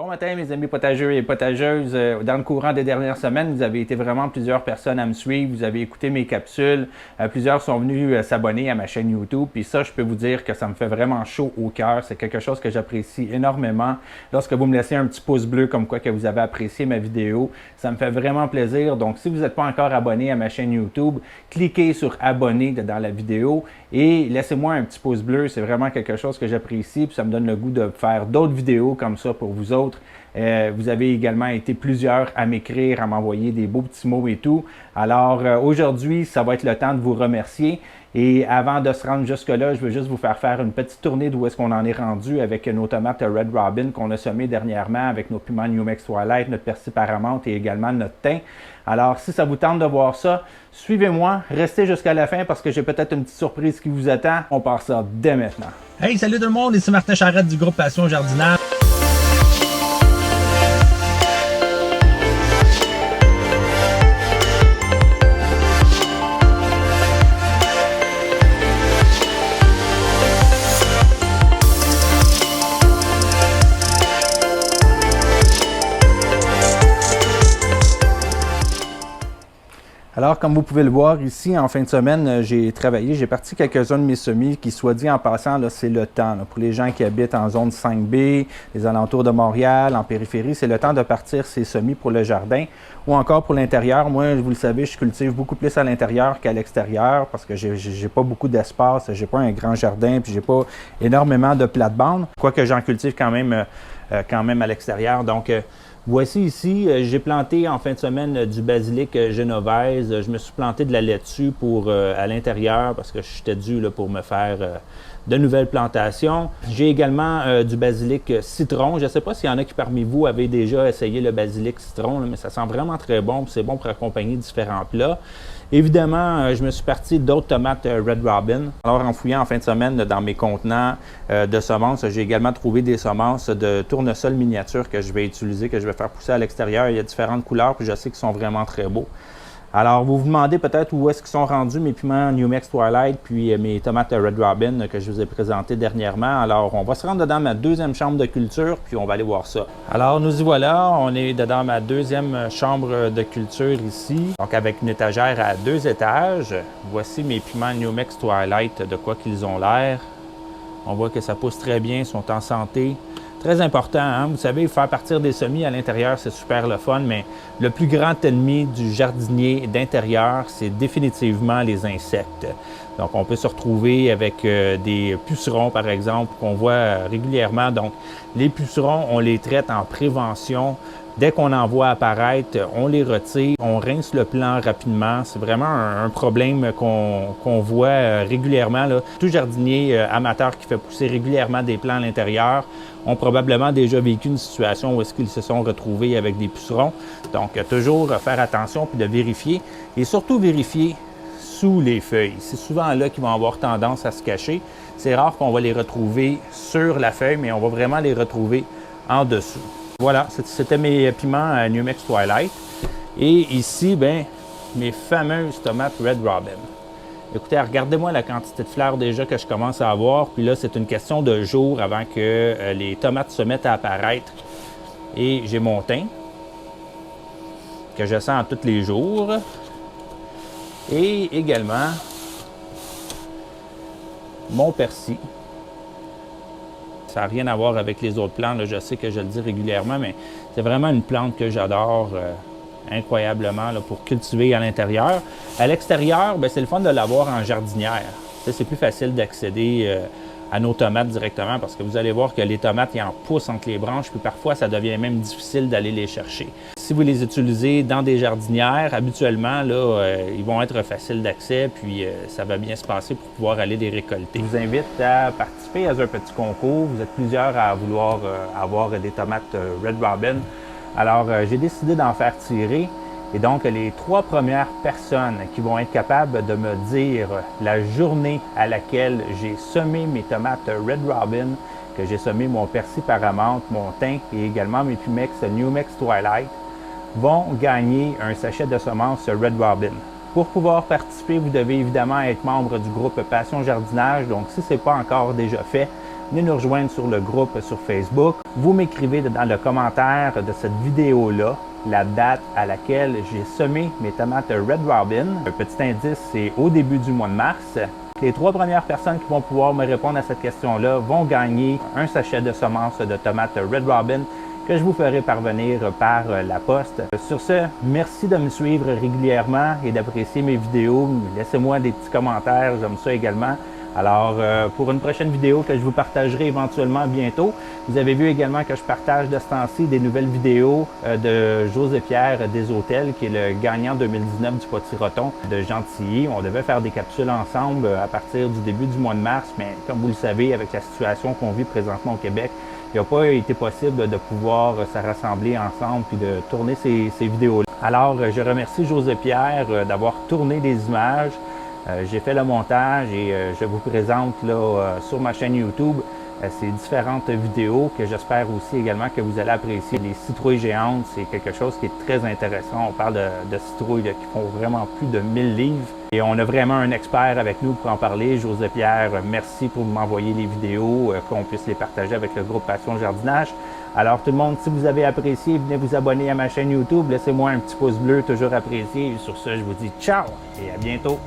Bon matin mes amis potageurs et potageuses. Dans le courant des dernières semaines, vous avez été vraiment plusieurs personnes à me suivre, vous avez écouté mes capsules, plusieurs sont venus s'abonner à ma chaîne YouTube, puis ça je peux vous dire que ça me fait vraiment chaud au cœur, c'est quelque chose que j'apprécie énormément. Lorsque vous me laissez un petit pouce bleu comme quoi que vous avez apprécié ma vidéo, ça me fait vraiment plaisir. Donc si vous n'êtes pas encore abonné à ma chaîne YouTube, cliquez sur abonner dans la vidéo et laissez-moi un petit pouce bleu, c'est vraiment quelque chose que j'apprécie, puis ça me donne le goût de faire d'autres vidéos comme ça pour vous autres. Vous avez également été plusieurs à m'écrire, à m'envoyer des beaux petits mots et tout. Alors aujourd'hui, ça va être le temps de vous remercier. Et avant de se rendre jusque-là, je veux juste vous faire une petite tournée d'où est-ce qu'on en est rendu avec nos tomates Red Robin qu'on a semées dernièrement avec nos piments New Mex Twilight, notre persil Paramount et également notre thym. Alors si ça vous tente de voir ça, suivez-moi, restez jusqu'à la fin parce que j'ai peut-être une petite surprise qui vous attend. On part ça dès maintenant. Hey, salut tout le monde, ici Martin Charette du groupe Passion Jardinage. Alors, comme vous pouvez le voir ici, en fin de semaine, j'ai parti quelques-uns de mes semis qui, soit dit en passant, c'est le temps. Là, pour les gens qui habitent en zone 5B, les alentours de Montréal, en périphérie, c'est le temps de partir ces semis pour le jardin ou encore pour l'intérieur. Moi, vous le savez, je cultive beaucoup plus à l'intérieur qu'à l'extérieur parce que j'ai pas beaucoup d'espace, j'ai pas un grand jardin, puis j'ai pas énormément de plate-bande, quoique j'en cultive quand même à l'extérieur. Donc, voici ici, j'ai planté en fin de semaine du basilic génovaise. Je me suis planté de la laitue à l'intérieur parce que j'étais dû là, pour me faire de nouvelles plantations. J'ai également du basilic citron. Je ne sais pas s'il y en a qui parmi vous avaient déjà essayé le basilic citron, là, mais ça sent vraiment très bon. C'est bon pour accompagner différents plats. Évidemment, je me suis parti d'autres tomates Red Robin. Alors, en fouillant en fin de semaine dans mes contenants de semences, j'ai également trouvé des semences de tournesol miniature que je vais utiliser, que je vais faire pousser à l'extérieur. Il y a différentes couleurs, puis je sais qu'ils sont vraiment très beaux. Alors, vous vous demandez peut-être où est-ce qu'ils sont rendus mes piments New Mex Twilight, puis mes tomates Red Robin que je vous ai présentées dernièrement. Alors, on va se rendre dedans ma deuxième chambre de culture, puis on va aller voir ça. Alors, nous y voilà. On est dedans ma deuxième chambre de culture ici. Donc, avec une étagère à 2 étages. Voici mes piments New Mex Twilight, de quoi qu'ils ont l'air. On voit que ça pousse très bien, sont en santé. Très important, hein? Vous savez, faire partir des semis à l'intérieur, c'est super le fun, mais le plus grand ennemi du jardinier d'intérieur, c'est définitivement les insectes. Donc, on peut se retrouver avec des pucerons, par exemple, qu'on voit régulièrement. Donc, les pucerons, on les traite en prévention. Dès qu'on en voit apparaître, on les retire, on rince le plant rapidement. C'est vraiment un problème qu'on voit régulièrement, là. Tout jardinier amateur qui fait pousser régulièrement des plants à l'intérieur ont probablement déjà vécu une situation où est-ce qu'ils se sont retrouvés avec des pucerons. Donc, toujours faire attention puis de vérifier et surtout vérifier sous les feuilles. C'est souvent là qu'ils vont avoir tendance à se cacher. C'est rare qu'on va les retrouver sur la feuille, mais on va vraiment les retrouver en dessous. Voilà, c'était mes piments New Mex Twilight. Et ici, ben, mes fameuses tomates Red Robin. Écoutez, regardez-moi la quantité de fleurs déjà que je commence à avoir. Puis là, c'est une question de jours avant que les tomates se mettent à apparaître. Et j'ai mon thym, que je sens tous les jours. Et également, mon persil. Ça n'a rien à voir avec les autres plantes, là. Je sais que je le dis régulièrement, mais c'est vraiment une plante que j'adore incroyablement là, pour cultiver à l'intérieur. À l'extérieur, c'est le fun de l'avoir en jardinière. C'est plus facile d'accéder à nos tomates directement parce que vous allez voir que les tomates, ils en poussent entre les branches, puis parfois, ça devient même difficile d'aller les chercher. Si vous les utilisez dans des jardinières, habituellement, là, ils vont être faciles d'accès, puis ça va bien se passer pour pouvoir aller les récolter. Je vous invite à participer à un petit concours. Vous êtes plusieurs à vouloir avoir des tomates Red Robin. Alors, j'ai décidé d'en faire tirer. Et donc, les 3 premières personnes qui vont être capables de me dire la journée à laquelle j'ai semé mes tomates Red Robin, que j'ai semé mon persil Paramount, mon thym et également mes Pumex New Mex Twilight, vont gagner un sachet de semences Red Robin. Pour pouvoir participer, vous devez évidemment être membre du groupe Passion Jardinage. Donc, si ce n'est pas encore déjà fait, venez nous rejoindre sur le groupe sur Facebook. Vous m'écrivez dans le commentaire de cette vidéo-là la date à laquelle j'ai semé mes tomates Red Robin. Un petit indice, c'est au début du mois de mars. Les 3 premières personnes qui vont pouvoir me répondre à cette question-là vont gagner un sachet de semences de tomates Red Robin que je vous ferai parvenir par la poste. Sur ce, merci de me suivre régulièrement et d'apprécier mes vidéos. Laissez-moi des petits commentaires, j'aime ça également. Alors, pour une prochaine vidéo que je vous partagerai éventuellement bientôt, vous avez vu également que je partage de ce temps-ci des nouvelles vidéos de José-Pierre des Hôtels, qui est le gagnant 2019 du Potiroton de Gentilly. On devait faire des capsules ensemble à partir du début du mois de mars, mais comme vous le savez, avec la situation qu'on vit présentement au Québec, il n'a pas été possible de pouvoir se rassembler ensemble puis de tourner ces vidéos-là. Alors, je remercie José-Pierre d'avoir tourné des images. J'ai fait le montage et je vous présente là, sur ma chaîne YouTube ces différentes vidéos que j'espère aussi également que vous allez apprécier. Les citrouilles géantes, c'est quelque chose qui est très intéressant. On parle de citrouilles là, qui font vraiment plus de 1000 livres. Et on a vraiment un expert avec nous pour en parler. José-Pierre, merci pour m'envoyer les vidéos, qu'on puisse les partager avec le groupe Passion Jardinage. Alors tout le monde, si vous avez apprécié, venez vous abonner à ma chaîne YouTube. Laissez-moi un petit pouce bleu, toujours apprécié. Et sur ce, je vous dis ciao et à bientôt.